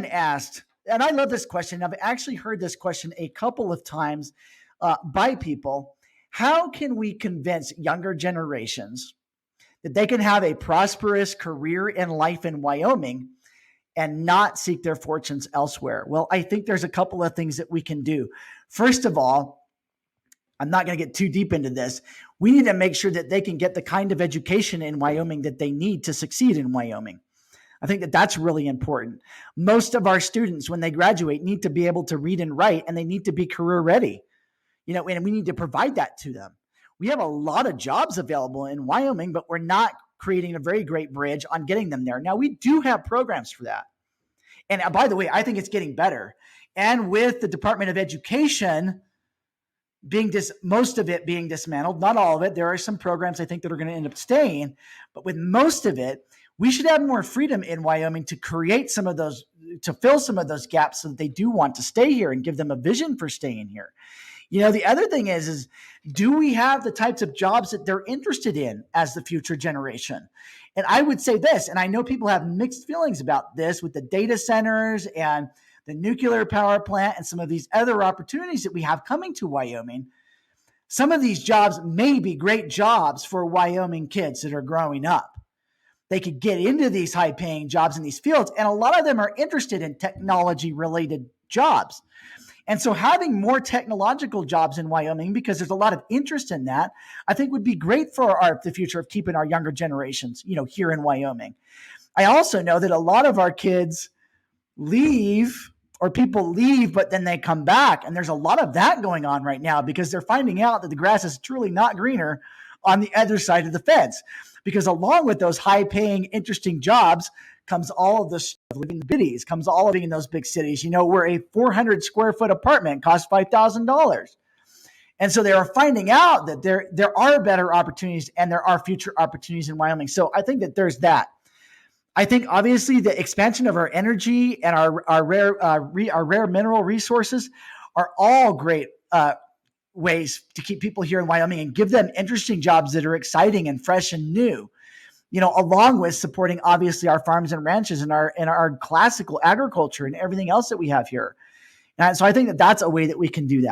been asked, and I love this question. I've actually heard this question a couple of times by people. How can we convince younger generations that they can have a prosperous career in life in Wyoming and not seek their fortunes elsewhere? Well, I think there's a couple of things that we can do. First of all, I'm not going to get too deep into this. We need to make sure that they can get the kind of education in Wyoming that they need to succeed in Wyoming. I think that that's really important. Most of our students, when they graduate, need to be able to read and write, and they need to be career ready. And we need to provide that to them. We have a lot of jobs available in Wyoming, but we're not creating a very great bridge on getting them there. Now, we do have programs for that. And by the way, I think it's getting better. And with the Department of Education most of it being dismantled, not all of it, there are some programs I think that are going to end up staying, but with most of it, we should have more freedom in Wyoming to create some of those, to fill some of those gaps so that they do want to stay here and give them a vision for staying here. The other thing is do we have the types of jobs that they're interested in as the future generation? And I would say this, and I know people have mixed feelings about this with the data centers and the nuclear power plant and some of these other opportunities that we have coming to Wyoming. Some of these jobs may be great jobs for Wyoming kids that are growing up. They could get into these high paying jobs in these fields, and a lot of them are interested in technology related jobs. And so having more technological jobs in Wyoming, because there's a lot of interest in that, I think would be great for the future of keeping our younger generations, here in Wyoming. I also know that a lot of our kids leave, or people leave, but then they come back. And there's a lot of that going on right now because they're finding out that the grass is truly not greener on the other side of the fence. Because along with those high paying, interesting jobs comes all of this living in the biddies, comes all of being in those big cities, where a 400 square foot apartment costs $5,000. And so they are finding out that there are better opportunities and there are future opportunities in Wyoming. So I think that there's that. I think obviously the expansion of our energy and our rare mineral resources are all great ways to keep people here in Wyoming and give them interesting jobs that are exciting and fresh and new. Along with supporting obviously our farms and ranches and our classical agriculture and everything else that we have here. And so I think that that's a way that we can do that.